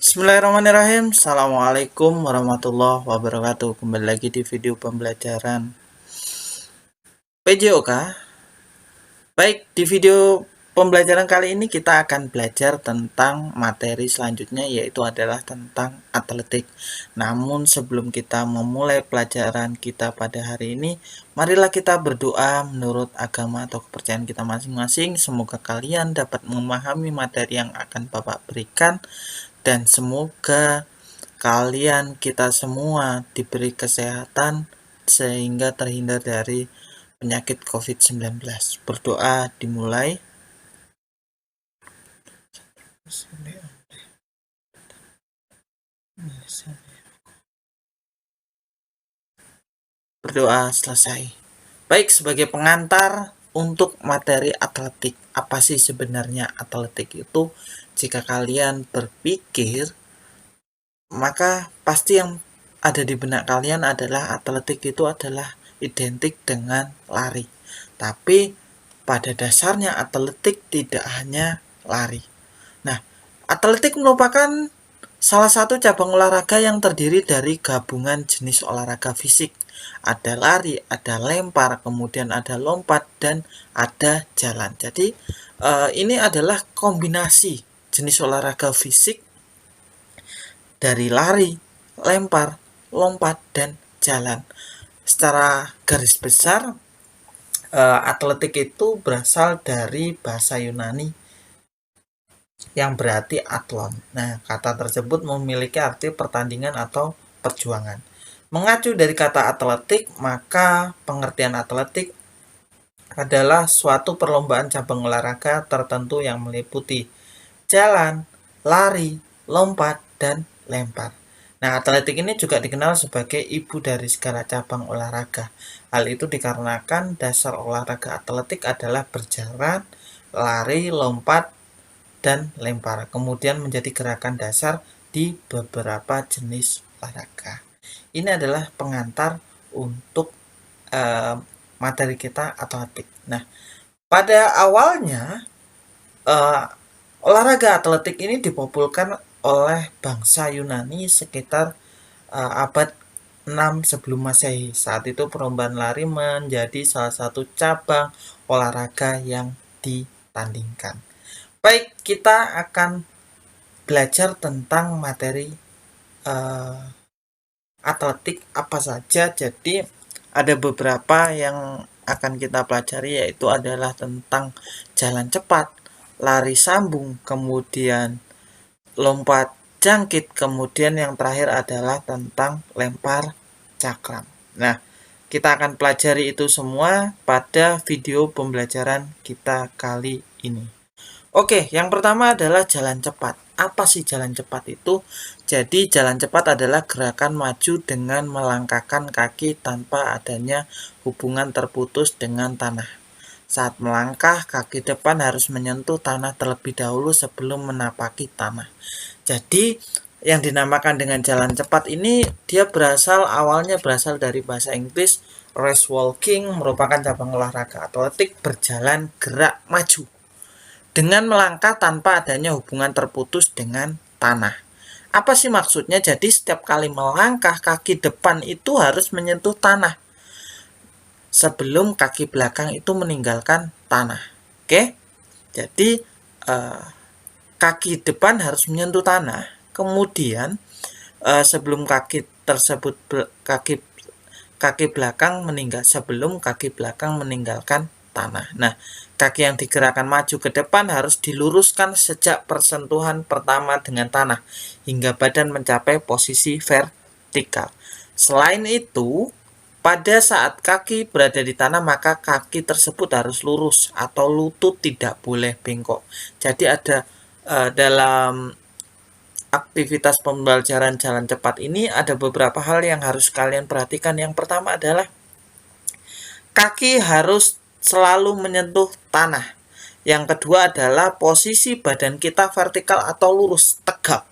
Bismillahirrahmanirrahim. Assalamualaikum warahmatullahi wabarakatuh. Kembali lagi di video pembelajaran PJOK. Baik, di video pembelajaran kali ini kita akan belajar tentang materi selanjutnya, yaitu adalah tentang atletik. Namun sebelum kita memulai pelajaran kita pada hari ini, marilah kita berdoa menurut agama atau kepercayaan kita masing-masing. Semoga kalian dapat memahami materi yang akan Bapak berikan, dan semoga kalian kita semua diberi kesehatan sehingga terhindar dari penyakit COVID-19. Berdoa dimulai. Berdoa selesai. Baik, sebagai pengantar untuk materi atletik. Apa sih sebenarnya atletik itu? Jika kalian berpikir, maka pasti yang ada di benak kalian adalah atletik itu adalah identik dengan lari. Tapi pada dasarnya atletik tidak hanya lari. Nah, atletik merupakan salah satu cabang olahraga yang terdiri dari gabungan jenis olahraga fisik. Ada lari, ada lempar, kemudian ada lompat, dan ada jalan. Jadi ini adalah kombinasi jenis olahraga fisik dari lari, lempar, lompat, dan jalan. Secara garis besar, atletik itu berasal dari bahasa Yunani yang berarti atlon. Nah, kata tersebut memiliki arti pertandingan atau perjuangan. Mengacu dari kata atletik, maka pengertian atletik adalah suatu perlombaan cabang olahraga tertentu yang meliputi jalan, lari, lompat, dan lempar. Nah, atletik ini juga dikenal sebagai ibu dari segala cabang olahraga. Hal itu dikarenakan dasar olahraga atletik adalah berjalan, lari, lompat, dan lempar. Kemudian menjadi gerakan dasar di beberapa jenis olahraga. Ini adalah pengantar untuk materi kita atletik. Nah, pada awalnya olahraga atletik ini dipopulkan oleh bangsa Yunani sekitar abad 6 sebelum Masehi. Saat itu perlombaan lari menjadi salah satu cabang olahraga yang ditandingkan. Baik, kita akan belajar tentang materi atletik apa saja. Jadi ada beberapa yang akan kita pelajari, yaitu adalah tentang jalan cepat, lari sambung, kemudian lompat jangkit, kemudian yang terakhir adalah tentang lempar cakram. Nah, kita akan pelajari itu semua pada video pembelajaran kita kali ini. Oke, yang pertama adalah jalan cepat. Apa sih jalan cepat itu? Jadi jalan cepat adalah gerakan maju dengan melangkahkan kaki tanpa adanya hubungan terputus dengan tanah. Saat melangkah, kaki depan harus menyentuh tanah terlebih dahulu sebelum menapaki tanah. Jadi yang dinamakan dengan jalan cepat ini dia awalnya berasal dari bahasa Inggris. Race walking merupakan cabang olahraga atletik berjalan gerak maju dengan melangkah tanpa adanya hubungan terputus dengan tanah. Apa sih maksudnya? Jadi setiap kali melangkah, kaki depan itu harus menyentuh tanah sebelum kaki belakang itu meninggalkan tanah. Oke? Jadi kaki depan harus menyentuh tanah. Kemudian sebelum kaki tersebut kaki belakang meninggalkan tanah. Nah, kaki yang digerakkan maju ke depan harus diluruskan sejak persentuhan pertama dengan tanah hingga badan mencapai posisi vertikal. Selain itu, pada saat kaki berada di tanah, maka kaki tersebut harus lurus atau lutut tidak boleh bengkok. Jadi ada dalam aktivitas pembelajaran jalan cepat ini ada beberapa hal yang harus kalian perhatikan. Yang pertama adalah kaki harus selalu menyentuh tanah. Yang kedua adalah posisi badan kita vertikal atau lurus, tegap.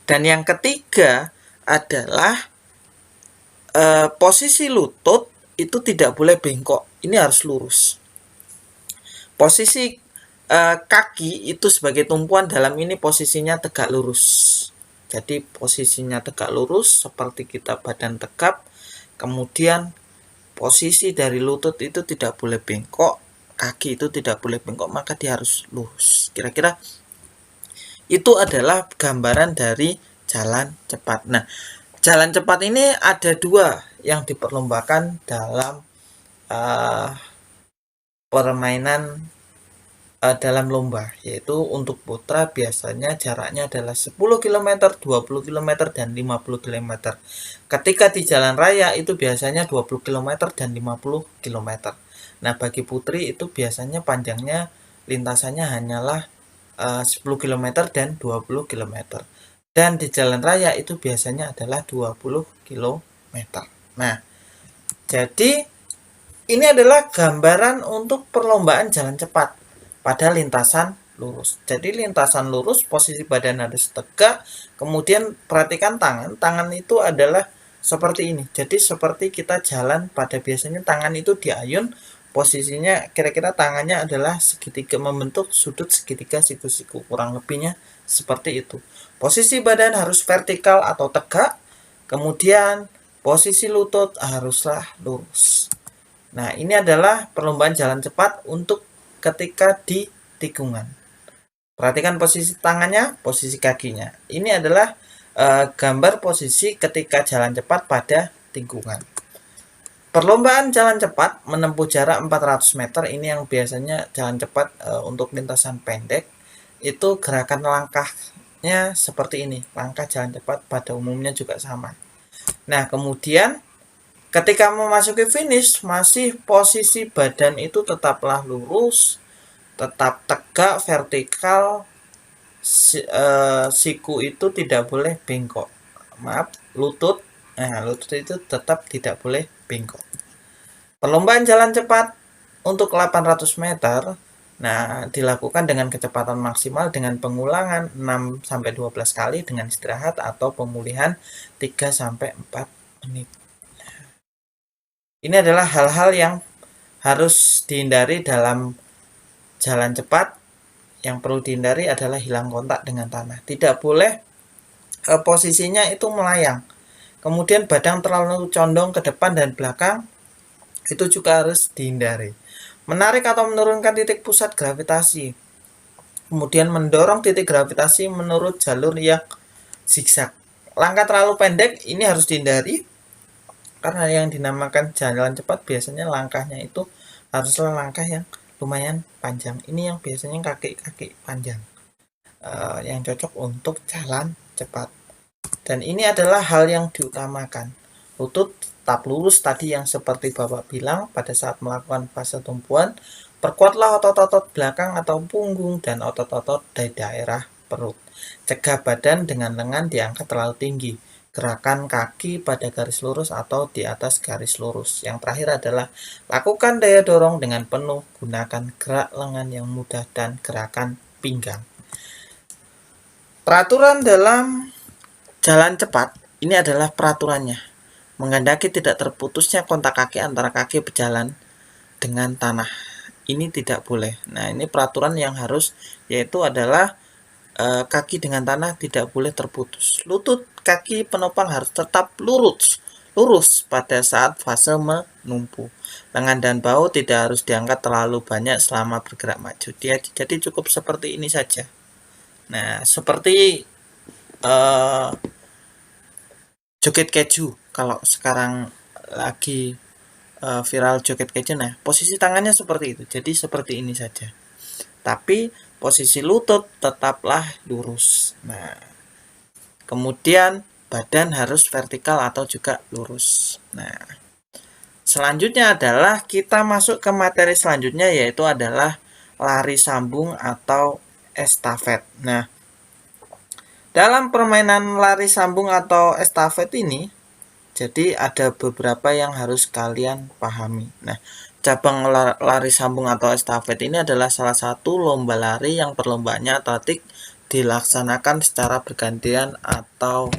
Dan yang ketiga adalah posisi lutut itu tidak boleh bengkok. Ini harus lurus. Posisi kaki itu sebagai tumpuan, dalam ini posisinya tegak lurus. Jadi posisinya tegak lurus seperti kita badan tegap, kemudian posisi dari lutut itu tidak boleh bengkok, kaki itu tidak boleh bengkok, maka dia harus lurus. Kira-kira itu adalah gambaran dari jalan cepat. Nah, jalan cepat ini ada dua yang diperlombakan dalam permainan dalam lomba, yaitu untuk putra biasanya jaraknya adalah 10 km, 20 km, dan 50 km. Ketika di jalan raya itu biasanya 20 km dan 50 km. Nah, bagi putri itu biasanya panjangnya lintasannya hanyalah 10 km dan 20 km. Dan di jalan raya itu biasanya adalah 20 km. Nah, jadi ini adalah gambaran untuk perlombaan jalan cepat pada lintasan lurus. Jadi lintasan lurus, posisi badan harus tegak, kemudian perhatikan tangan. Tangan itu adalah seperti ini. Jadi seperti kita jalan pada biasanya tangan itu diayun, posisinya kira-kira tangannya adalah segitiga, membentuk sudut segitiga siku-siku, kurang lebihnya seperti itu. Posisi badan harus vertikal atau tegak, kemudian posisi lutut haruslah lurus. Nah, ini adalah perlombaan jalan cepat untuk ketika di tikungan. Perhatikan posisi tangannya, posisi kakinya. Ini adalah gambar posisi ketika jalan cepat pada tikungan. Perlombaan jalan cepat menempuh jarak 400 meter, ini yang biasanya jalan cepat untuk lintasan pendek. Itu gerakan langkahnya seperti ini. Langkah jalan cepat pada umumnya juga sama. Nah, kemudian ketika memasuki finish, masih posisi badan itu tetaplah lurus, tetap tegak, vertikal, siku itu tidak boleh bengkok. Maaf, lutut. Nah, lutut itu tetap tidak boleh bengkok. Perlombaan jalan cepat untuk 800 meter, nah, dilakukan dengan kecepatan maksimal dengan pengulangan 6-12 kali dengan istirahat atau pemulihan 3-4 menit. Ini adalah hal-hal yang harus dihindari dalam jalan cepat. Yang perlu dihindari adalah hilang kontak dengan tanah. Tidak boleh posisinya itu melayang. Kemudian badan terlalu condong ke depan dan belakang, itu juga harus dihindari. Menarik atau menurunkan titik pusat gravitasi. Kemudian mendorong titik gravitasi menurut jalur yang zigzag. Langkah terlalu pendek ini harus dihindari. Karena yang dinamakan jalan cepat biasanya langkahnya itu haruslah langkah yang lumayan panjang. Ini yang biasanya kaki-kaki panjang, yang cocok untuk jalan cepat. Dan ini adalah hal yang diutamakan. Lutut tetap lurus tadi yang seperti Bapak bilang pada saat melakukan fase tumpuan. Perkuatlah otot-otot belakang atau punggung dan otot-otot dari daerah perut. Cegah badan dengan lengan diangkat terlalu tinggi. Gerakan kaki pada garis lurus atau di atas garis lurus. Yang terakhir adalah lakukan daya dorong dengan penuh, gunakan gerak lengan yang mudah dan gerakan pinggang. Peraturan dalam jalan cepat ini adalah peraturannya. Menghendaki tidak terputusnya kontak kaki antara kaki berjalan dengan tanah. Ini tidak boleh. Nah, ini peraturan yang harus, yaitu adalah kaki dengan tanah tidak boleh terputus. Lutut kaki penopang harus tetap lurus pada saat fase menumpu. Lengan dan bahu tidak harus diangkat terlalu banyak selama bergerak maju. Jadi cukup seperti ini saja. Nah, seperti joget keju. Kalau sekarang lagi viral joget keju, nah posisi tangannya seperti itu. Jadi seperti ini saja. Tapi posisi lutut tetaplah lurus. Nah, kemudian badan harus vertikal atau juga lurus. Nah, selanjutnya adalah kita masuk ke materi selanjutnya, yaitu adalah lari sambung atau estafet. Nah, dalam permainan lari sambung atau estafet ini, jadi ada beberapa yang harus kalian pahami. Nah, cabang lari sambung atau estafet ini adalah salah satu lomba lari yang perlombaannya atletik dilaksanakan secara bergantian atau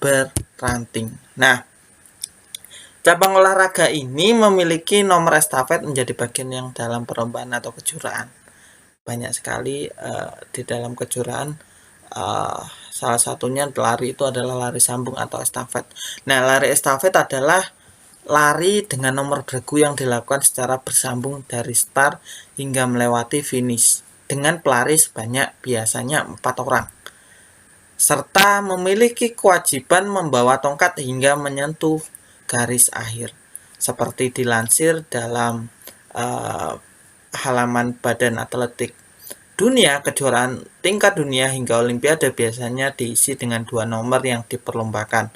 berranting. Nah, cabang olahraga ini memiliki nomor estafet menjadi bagian yang dalam perlombaan atau kejuaraan. banyak sekali di dalam kejuaraan. Salah satunya lari itu adalah lari sambung atau estafet. Nah, lari estafet adalah lari dengan nomor bergu yang dilakukan secara bersambung dari start hingga melewati finish dengan pelari sebanyak biasanya 4 orang, serta memiliki kewajiban membawa tongkat hingga menyentuh garis akhir, seperti dilansir dalam halaman Badan Atletik Dunia. Kejuaraan tingkat dunia hingga olimpiade biasanya diisi dengan 2 nomor yang diperlombakan.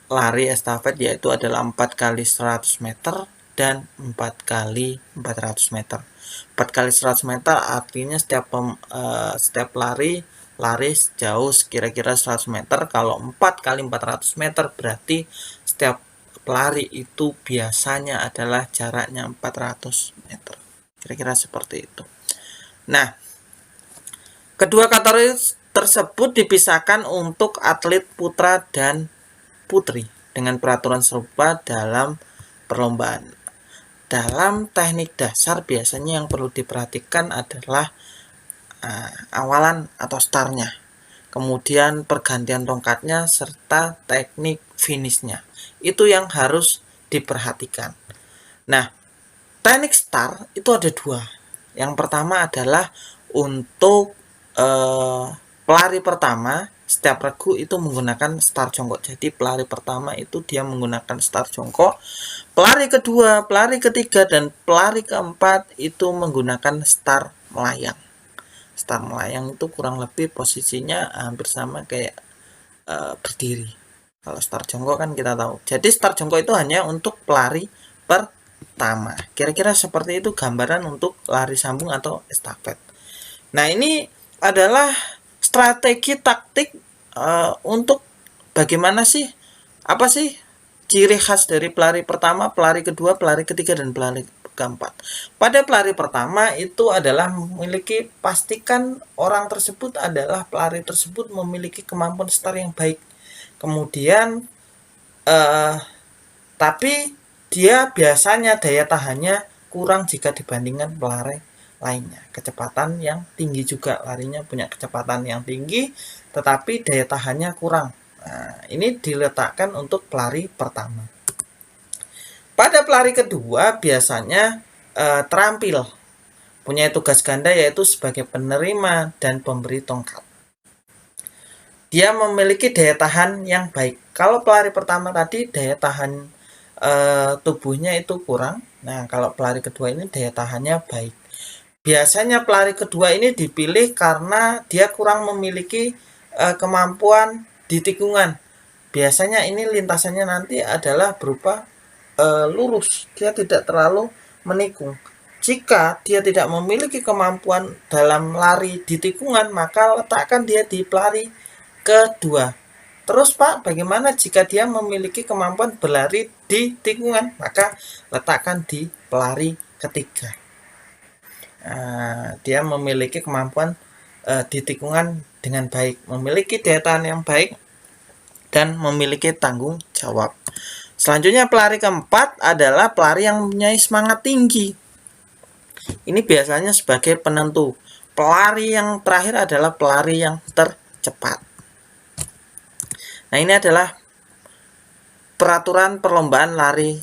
Lari estafet yaitu adalah 4 kali 100 meter dan 4 kali 400 meter. 4 kali 100 meter artinya setiap lari sejauh kira-kira 100 meter. Kalau 4 kali 400 meter berarti setiap pelari itu biasanya adalah jaraknya 400 meter. Kira-kira seperti itu. Nah, kedua kategori tersebut dipisahkan untuk atlet putra dan putri dengan peraturan serupa dalam perlombaan. Dalam teknik dasar biasanya yang perlu diperhatikan adalah awalan atau startnya, kemudian pergantian tongkatnya, serta teknik finishnya. Itu yang harus diperhatikan. Nah, teknik start itu ada 2. Yang pertama adalah untuk pelari pertama, setiap regu itu menggunakan start jongkok. Jadi pelari pertama itu dia menggunakan start jongkok. Pelari kedua, pelari ketiga, dan pelari keempat itu menggunakan start melayang. Start melayang itu kurang lebih posisinya hampir sama kayak berdiri. Kalau start jongkok kan kita tahu. Jadi start jongkok itu hanya untuk pelari pertama. Kira-kira seperti itu gambaran untuk lari sambung atau estafet. Nah, ini adalah strategi taktik untuk bagaimana sih, apa sih ciri khas dari pelari pertama, pelari kedua, pelari ketiga, dan pelari keempat. Pada pelari pertama itu adalah memiliki, pastikan orang tersebut adalah pelari tersebut memiliki kemampuan start yang baik. Kemudian tapi dia biasanya daya tahannya kurang jika dibandingkan pelari lainnya. Kecepatan yang tinggi juga, larinya punya kecepatan yang tinggi tetapi daya tahannya kurang. Nah, ini diletakkan untuk pelari pertama. Pada pelari kedua biasanya terampil, punya tugas ganda yaitu sebagai penerima dan pemberi tongkat. Dia memiliki daya tahan yang baik. Kalau pelari pertama tadi daya tahan tubuhnya itu kurang. Nah, kalau pelari kedua ini daya tahannya baik. Biasanya pelari kedua ini dipilih karena dia kurang memiliki kemampuan di tikungan. Biasanya ini lintasannya nanti adalah berupa lurus, dia tidak terlalu menikung. Jika dia tidak memiliki kemampuan dalam lari di tikungan, maka letakkan dia di pelari kedua. Terus Pak, bagaimana jika dia memiliki kemampuan berlari di tikungan? Maka letakkan di pelari ketiga. Dia memiliki kemampuan di tikungan dengan baik, memiliki daya tahan yang baik, dan memiliki tanggung jawab. Selanjutnya pelari keempat adalah pelari yang mempunyai semangat tinggi. Ini biasanya sebagai penentu. Pelari yang terakhir adalah pelari yang tercepat. Nah, ini adalah peraturan perlombaan lari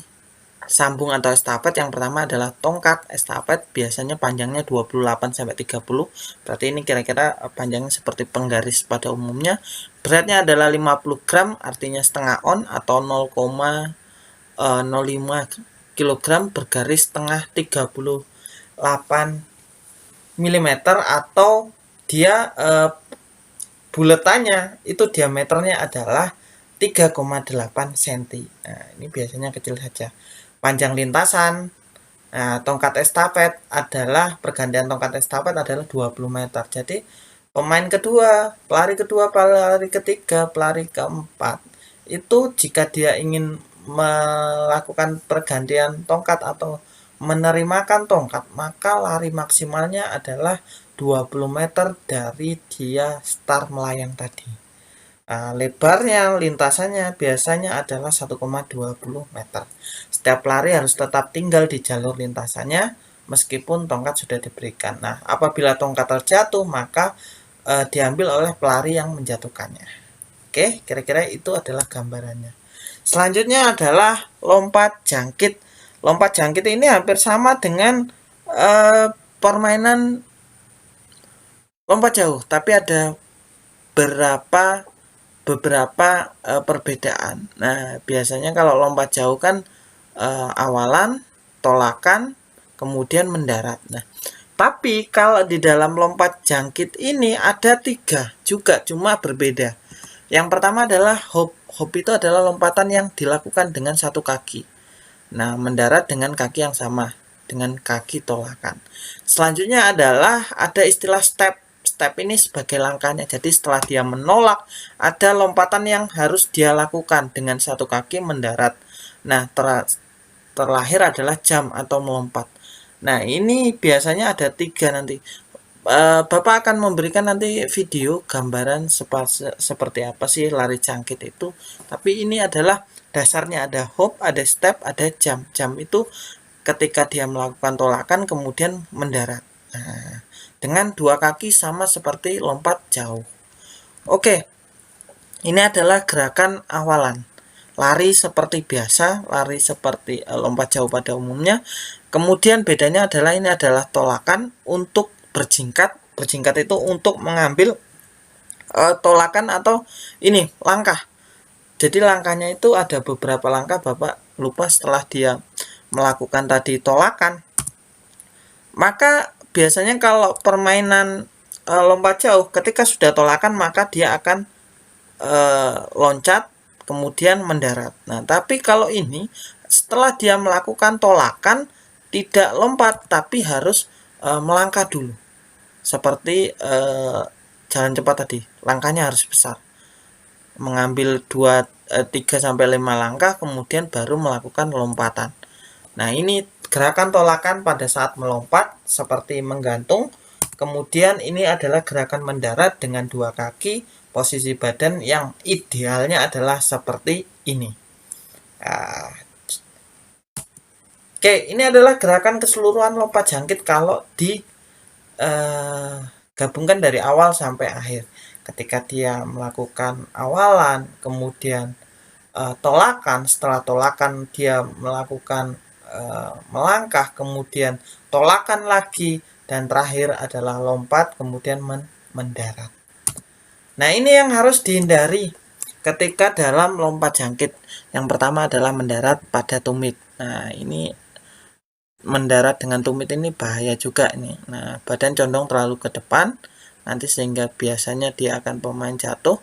sambung atau estafet. Yang pertama adalah tongkat estafet, biasanya panjangnya 28-30. Berarti ini kira-kira panjangnya seperti penggaris pada umumnya. Beratnya adalah 50 gram, artinya setengah on atau 0,05 kg, bergaris tengah 38 mm, atau dia buletannya itu diameternya adalah 3,8 cm. Nah, ini biasanya kecil saja. Panjang lintasan tongkat estafet adalah, pergantian tongkat estafet adalah 20 meter. Jadi pemain kedua, pelari ketiga, pelari keempat itu jika dia ingin melakukan pergantian tongkat atau menerimakan tongkat, maka lari maksimalnya adalah 20 meter dari dia start melayang tadi. Lebarnya lintasannya biasanya adalah 1,20 meter. Setiap pelari harus tetap tinggal di jalur lintasannya meskipun tongkat sudah diberikan. Nah, apabila tongkat terjatuh, maka diambil oleh pelari yang menjatuhkannya. Oke, kira-kira itu adalah gambarannya. Selanjutnya adalah lompat jangkit. Lompat jangkit ini hampir sama dengan permainan lompat jauh, tapi ada beberapa perbedaan. Nah, biasanya kalau lompat jauh kan awalan, tolakan, kemudian mendarat. Nah, tapi kalau di dalam lompat jangkit ini ada 3 juga, cuma berbeda. Yang pertama adalah hop. Hop itu adalah lompatan yang dilakukan dengan satu kaki. Nah, mendarat dengan kaki yang sama, dengan kaki tolakan. Selanjutnya adalah ada istilah step. Step ini sebagai langkahnya. Jadi setelah dia menolak, ada lompatan yang harus dia lakukan dengan satu kaki mendarat. Nah, terlahir adalah jump atau melompat. Nah, ini biasanya ada 3 nanti. Bapak akan memberikan nanti video gambaran seperti apa sih lari jangkit itu. Tapi ini adalah dasarnya, ada hop, ada step, ada jump. Jump itu ketika dia melakukan tolakan kemudian mendarat. Nah, dengan 2 kaki sama seperti lompat jauh. Oke, ini adalah gerakan awalan. Lari seperti biasa, lari seperti lompat jauh pada umumnya. Kemudian bedanya adalah ini adalah tolakan untuk berjingkat. Berjingkat itu untuk mengambil tolakan atau ini langkah. Jadi langkahnya itu ada beberapa langkah, Bapak lupa setelah dia melakukan tadi tolakan. Maka biasanya kalau permainan lompat jauh ketika sudah tolakan maka dia akan loncat kemudian mendarat. Nah, tapi kalau ini setelah dia melakukan tolakan tidak lompat tapi harus melangkah dulu. Seperti jalan cepat tadi, langkahnya harus besar. Mengambil 3 sampai 5 langkah kemudian baru melakukan lompatan. Nah, ini gerakan tolakan pada saat melompat seperti menggantung. Kemudian ini adalah gerakan mendarat dengan 2 kaki, posisi badan yang idealnya adalah seperti ini. Nah, oke, ini adalah gerakan keseluruhan lompat jangkit kalau digabungkan dari awal sampai akhir. Ketika dia melakukan awalan, kemudian tolakan, setelah tolakan dia melakukan melangkah, kemudian tolakan lagi, dan terakhir adalah lompat kemudian mendarat. Nah, ini yang harus dihindari ketika dalam lompat jangkit. Yang pertama adalah mendarat pada tumit. Nah, ini mendarat dengan tumit ini bahaya juga nih. Nah, badan condong terlalu ke depan nanti sehingga biasanya dia akan pemain jatuh.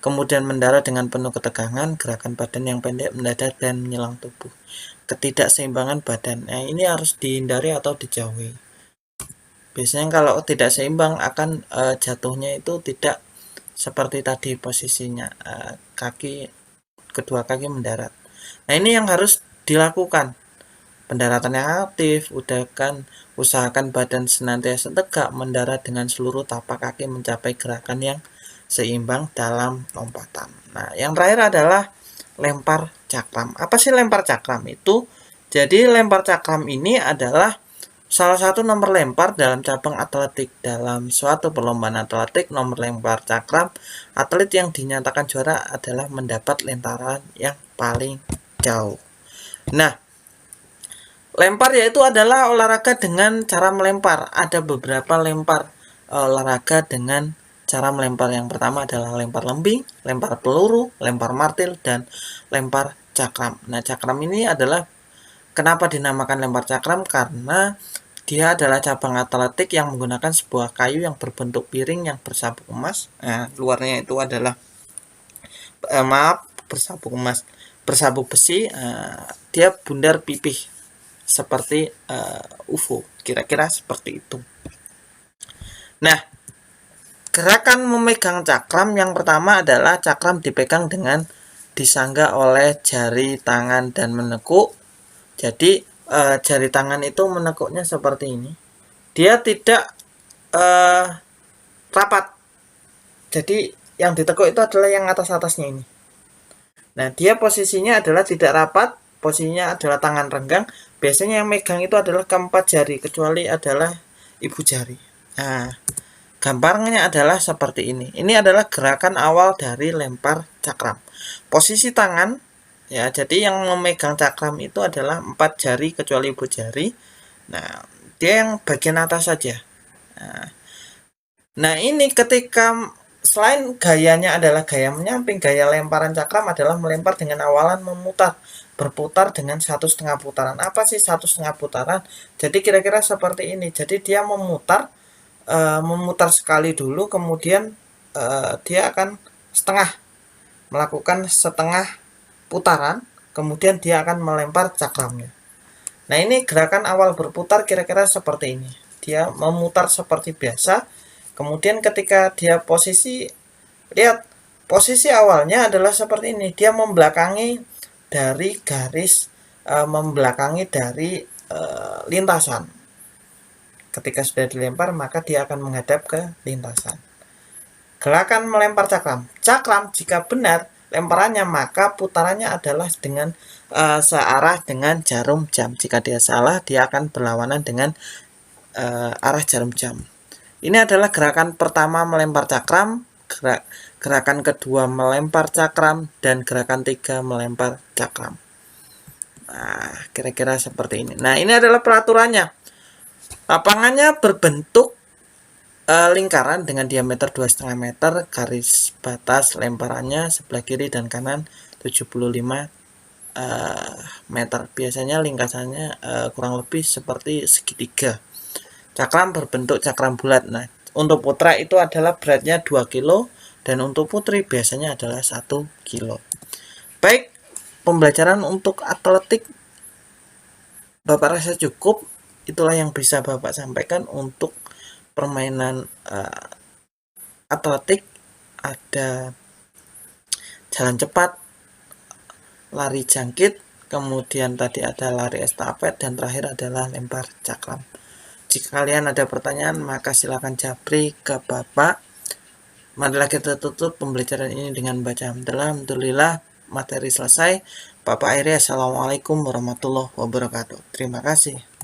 Kemudian mendarat dengan penuh ketegangan, gerakan badan yang pendek, mendadak dan menyelang tubuh. Ketidakseimbangan badan. Nah, ini harus dihindari atau dijauhi. Biasanya kalau tidak seimbang akan jatuhnya itu tidak seperti tadi posisinya, kedua kaki mendarat. Nah, ini yang harus dilakukan. Pendaratan yang aktif, usahakan badan senantiasa tegak, mendarat dengan seluruh tapak kaki mencapai gerakan yang seimbang dalam lompatan. Nah, yang terakhir adalah lempar cakram. Apa sih lempar cakram itu? Jadi lempar cakram ini adalah salah satu nomor lempar dalam cabang atletik. Dalam suatu perlombaan atletik, nomor lempar cakram, atlet yang dinyatakan juara adalah mendapat lemparan yang paling jauh. Nah, lempar yaitu adalah olahraga dengan cara melempar. Ada beberapa lempar olahraga dengan cara melempar. Yang pertama adalah lempar lembing, lempar peluru, lempar martil, dan lempar cakram. Nah, cakram ini adalah kenapa dinamakan lempar cakram? Karena dia adalah cabang atletik yang menggunakan sebuah kayu yang berbentuk piring yang bersabuk emas. Nah, luarnya itu adalah bersabuk emas, bersabuk besi. Dia bundar pipih seperti UFO, kira-kira seperti itu. Nah, gerakan memegang cakram yang pertama adalah cakram dipegang dengan disangga oleh jari tangan dan menekuk. Jadi jari tangan itu menekuknya seperti ini. Dia tidak rapat. Jadi yang ditekuk itu adalah yang atas-atasnya ini. Nah, dia posisinya adalah tidak rapat, posisinya adalah tangan renggang, biasanya yang megang itu adalah keempat jari, kecuali adalah ibu jari. Nah, gambarnya adalah seperti ini. Ini adalah gerakan awal dari lempar cakram. Posisi tangan, ya, jadi yang memegang cakram itu adalah 4 jari kecuali ibu jari. Nah, dia yang bagian atas saja. Nah, ini ketika selain gayanya adalah gaya menyamping, gaya lemparan cakram adalah melempar dengan awalan memutar, berputar dengan 1,5 putaran. Apa sih 1,5 putaran? Jadi kira-kira seperti ini. Jadi dia memutar sekali dulu, kemudian dia akan melakukan setengah putaran, kemudian dia akan melempar cakramnya. Nah, ini gerakan awal berputar kira-kira seperti ini. Dia memutar seperti biasa, kemudian ketika dia lihat posisi awalnya adalah seperti ini. Dia membelakangi dari garis, membelakangi dari lintasan. Ketika sudah dilempar, maka dia akan menghadap ke lintasan. Gerakan melempar cakram. Cakram jika benar lemparannya, maka putarannya adalah dengan searah dengan jarum jam. Jika dia salah, dia akan berlawanan dengan arah jarum jam. Ini adalah gerakan pertama melempar cakram, gerakan kedua melempar cakram, dan gerakan tiga melempar cakram. Nah, kira-kira seperti ini. Nah, ini adalah peraturannya. Lapangannya berbentuk lingkaran dengan diameter 2,5 meter, garis batas lemparannya sebelah kiri dan kanan 75 meter. Biasanya lingkarannya kurang lebih seperti segitiga. Cakram berbentuk cakram bulat. Nah, untuk putra itu adalah beratnya 2 kilo dan untuk putri biasanya adalah 1 kilo. Baik, pembelajaran untuk atletik Bapak rasa cukup. Itulah yang bisa Bapak sampaikan untuk permainan atletik. Ada jalan cepat, lari jangkit, kemudian tadi ada lari estafet, dan terakhir adalah lempar cakram. Jika kalian ada pertanyaan, maka silakan japri ke Bapak. Marilah kita tutup pembelajaran ini dengan baca hamdalah. Alhamdulillah, materi selesai. Bapak akhiri, assalamualaikum warahmatullahi wabarakatuh. Terima kasih.